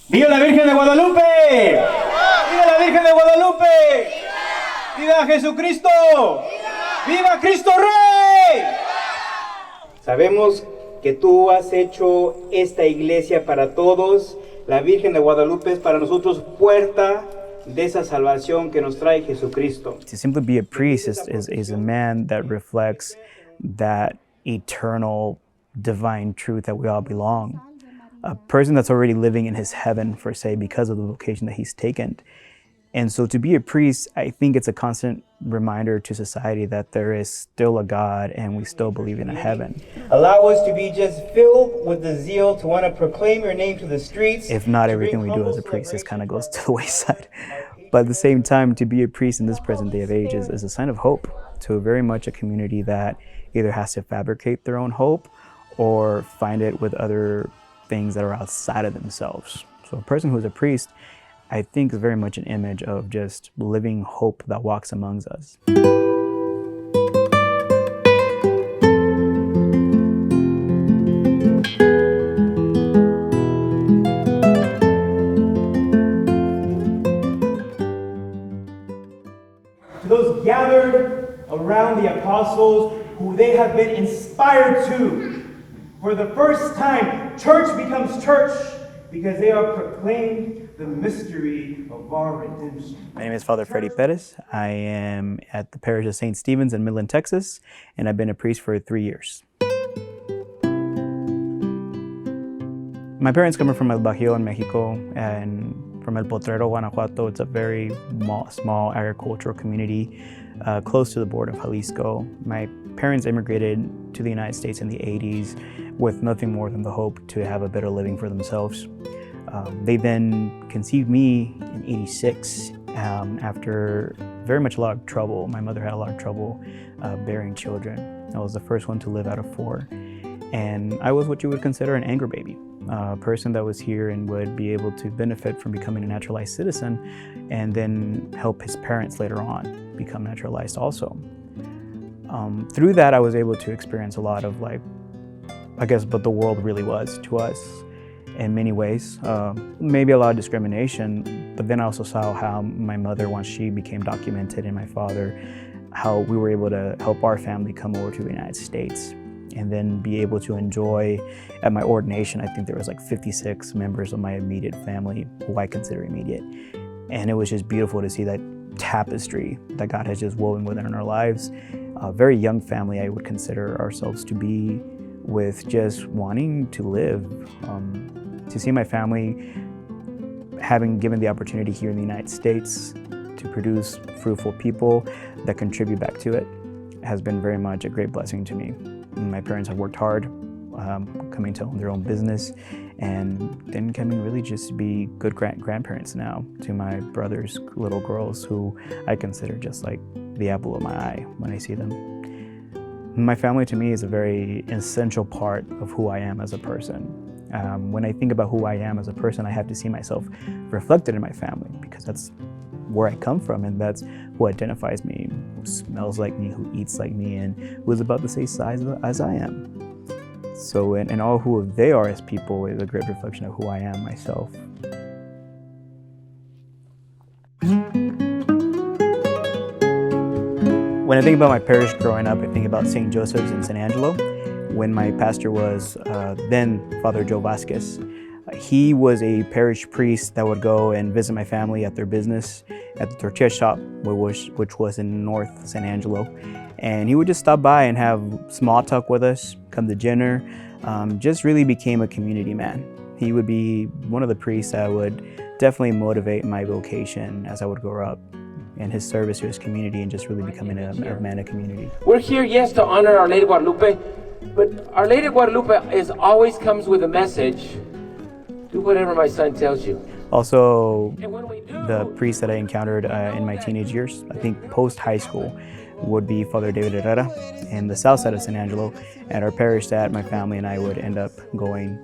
¡Viva la Virgen de Guadalupe! ¡Viva la Virgen de Guadalupe! ¡Viva Jesucristo! ¡Viva Cristo Rey! Sabemos que tú has hecho esta iglesia para todos. La Virgen de Guadalupe es para nosotros puerta de esa salvación que nos trae Jesucristo. To simply be a priest is a man that reflects that eternal divine truth that we all belong. A person that's already living in his heaven, per se, because of the vocation that he's taken. And so to be a priest, I think it's a constant reminder to society that there is still a God and we still believe in a heaven. Allow us to be just filled with the zeal to want to proclaim your name to the streets. If not everything we do as a priest just kind of goes to the wayside. But at the same time, to be a priest in this present day of age is a sign of hope to very much a community that either has to fabricate their own hope or find it with other things that are outside of themselves. So a person who's a priest, I think, is very much an image of just living hope that walks amongst us. To those gathered around the apostles who they have been inspired to, for the first time, church becomes church because they are proclaimed the mystery of our redemption. My name is Father Freddy Perez. I am at the parish of St. Stephen's in Midland, Texas, and I've been a priest for 3 years. My parents come from El Bajío in Mexico and from El Potrero, Guanajuato. It's a very small agricultural community close to the border of Jalisco. My parents immigrated to the United States in the 80s with nothing more than the hope to have a better living for themselves. They then conceived me in 86 after very much a lot of trouble. My mother had a lot of trouble bearing children. I was the first one to live out of 4. And I was what you would consider an anger baby, a person that was here and would be able to benefit from becoming a naturalized citizen and then help his parents later on become naturalized also. Through that, I was able to experience a lot of what the world really was to us in many ways. Maybe a lot of discrimination, but then I also saw how my mother, once she became documented, and my father, how we were able to help our family come over to the United States and then be able to enjoy, at my ordination, I think there was 56 members of my immediate family who I consider immediate. And it was just beautiful to see that tapestry that God has just woven within our lives. A very young family I would consider ourselves to be, with just wanting to live. To see my family having given the opportunity here in the United States to produce fruitful people that contribute back to it has been very much a great blessing to me. My parents have worked hard, coming to own their own business, and then coming really just to be good grandparents now to my brother's little girls, who I consider just like the apple of my eye when I see them. My family to me is a very essential part of who I am as a person. When I think about who I am as a person, I have to see myself reflected in my family, because that's where I come from, and that's who identifies me, who smells like me, who eats like me, and who is about the same size as I am. So, and all who they are as people is a great reflection of who I am myself. When I think about my parish growing up, I think about St. Joseph's and St. Angelo. When my pastor was then Father Joe Vasquez, he was a parish priest that would go and visit my family at their business at the tortilla shop, which was in North San Angelo. And he would just stop by and have small talk with us, come to dinner, just really became a community man. He would be one of the priests that would definitely motivate my vocation as I would grow up, and his service to his community and just really becoming a man of community. We're here, yes, to honor Our Lady of Guadalupe, but Our Lady of Guadalupe always comes with a message. Do whatever my son tells you. Also, the priest that I encountered in my teenage years, I think post-high school, would be Father David Herrera in the south side of San Angelo, at our parish that my family and I would end up going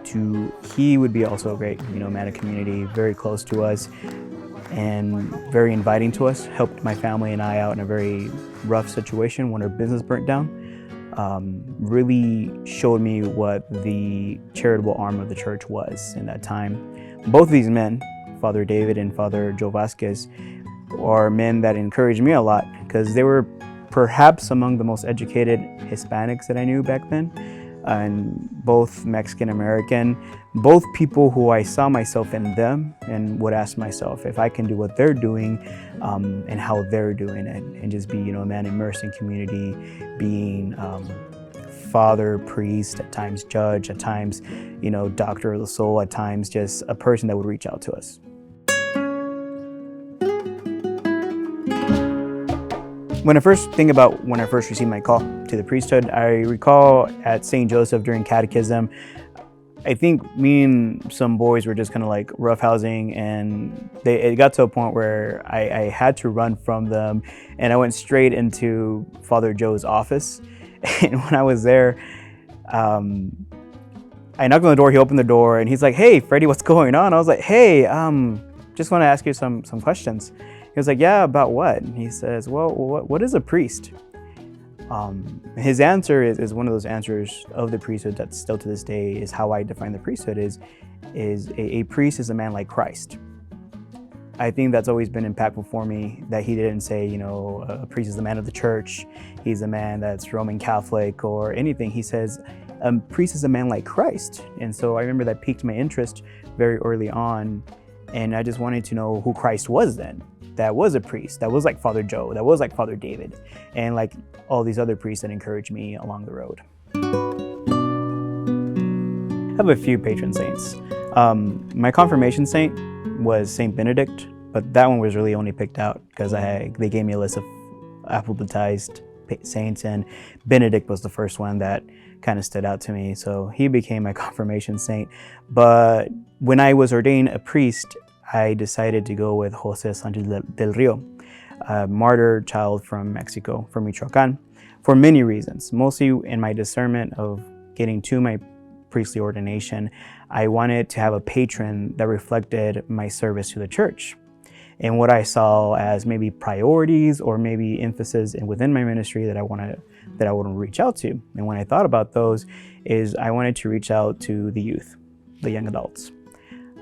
to. He would be also a great, man of community, very close to us and very inviting to us, helped my family and I out in a very rough situation when our business burnt down. Really showed me what the charitable arm of the church was in that time. both these men, Father David and Father Joe Vasquez, are men that encouraged me a lot because they were perhaps among the most educated Hispanics that I knew back then, and both Mexican American, both people who I saw myself in them and would ask myself if I can do what they're doing and how they're doing it, and just be, a man immersed in community, being father, priest, at times judge, at times, doctor of the soul, at times just a person that would reach out to us. When I first received my call to the priesthood, I recall at St. Joseph during catechism, I think me and some boys were just kind of like roughhousing, and it got to a point where I had to run from them, and I went straight into Father Joe's office. And when I was there, I knocked on the door, he opened the door, and he's like, "Hey, Freddy, what's going on?" I was like, "Hey, just want to ask you some questions." He was like, "Yeah, about what?" And he says, "Well, what is a priest?" His answer is one of those answers of the priesthood that still to this day is how I define the priesthood is a priest is a man like Christ. I think that's always been impactful for me, that he didn't say, a priest is the man of the church, he's a man that's Roman Catholic or anything. He says, a priest is a man like Christ. And so I remember that piqued my interest very early on, and I just wanted to know who Christ was then. That was a priest, that was like Father Joe, that was like Father David, and like all these other priests that encouraged me along the road. I have a few patron saints. My confirmation saint was Saint Benedict, but that one was really only picked out because they gave me a list of apostolized saints, and Benedict was the first one that kind of stood out to me, so he became my confirmation saint. But when I was ordained a priest, I decided to go with Jose Sanchez del Rio, a martyr child from Mexico, from Michoacan, for many reasons. Mostly in my discernment of getting to my priestly ordination, I wanted to have a patron that reflected my service to the church and what I saw as maybe priorities or maybe emphasis within my ministry that I want to reach out to. And when I thought about those, I wanted to reach out to the youth, the young adults.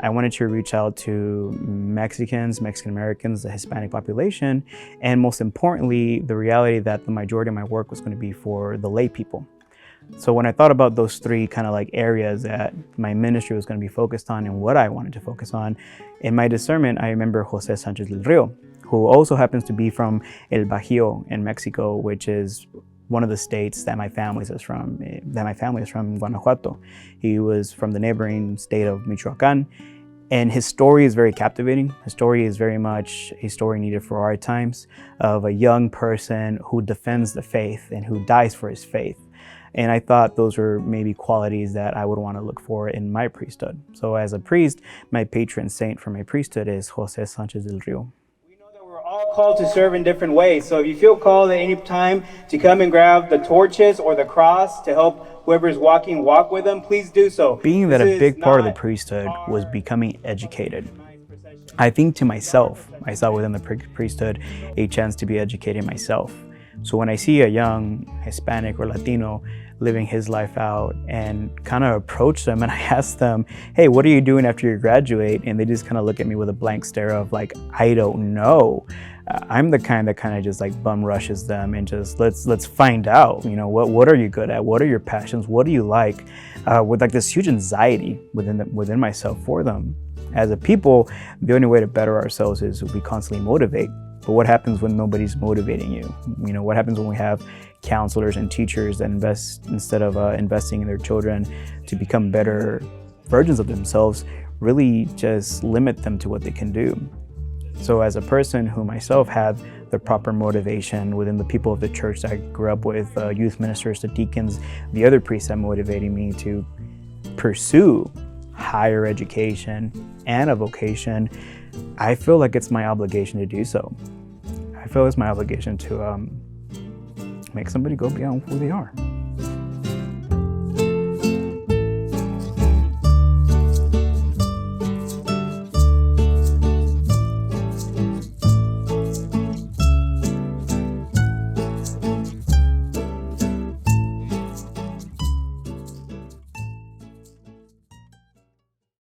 I wanted to reach out to Mexicans, Mexican Americans, the Hispanic population, and most importantly, the reality that the majority of my work was going to be for the lay people. So when I thought about those three kind of like areas that my ministry was going to be focused on and what I wanted to focus on, in my discernment, I remember Jose Sanchez del Rio, who also happens to be from El Bajío in Mexico, which is one of the states that my family is from, Guanajuato. He was from the neighboring state of Michoacan, and his story is very captivating. His story is very much a story needed for our times, of a young person who defends the faith and who dies for his faith. And I thought those were maybe qualities that I would want to look for in my priesthood. So as a priest, my patron saint for my priesthood is Jose Sanchez del Rio. All called to serve in different ways. So if you feel called at any time to come and grab the torches or the cross to help whoever's walk with them, please do so. Being that a big part of the priesthood was becoming educated, I think to myself, I saw within the priesthood a chance to be educated myself. So when I see a young Hispanic or Latino living his life out and kind of approach them and I ask them, "Hey, what are you doing after you graduate?" And they just kind of look at me with a blank stare of like, "I don't know." I'm the kind that kind of just like bum rushes them and just let's find out, what are you good at? What are your passions? What do you like? With like this huge anxiety within myself for them. As a people, the only way to better ourselves is we constantly motivate. But what happens when nobody's motivating you? What happens when we have counselors and teachers that invest, instead of investing in their children to become better versions of themselves, really just limit them to what they can do? So as a person who myself had the proper motivation within the people of the church that I grew up with, youth ministers, the deacons, the other priests that motivated me to pursue higher education and a vocation, I feel like it's my obligation to do so. I feel it's my obligation to make somebody go beyond who they are.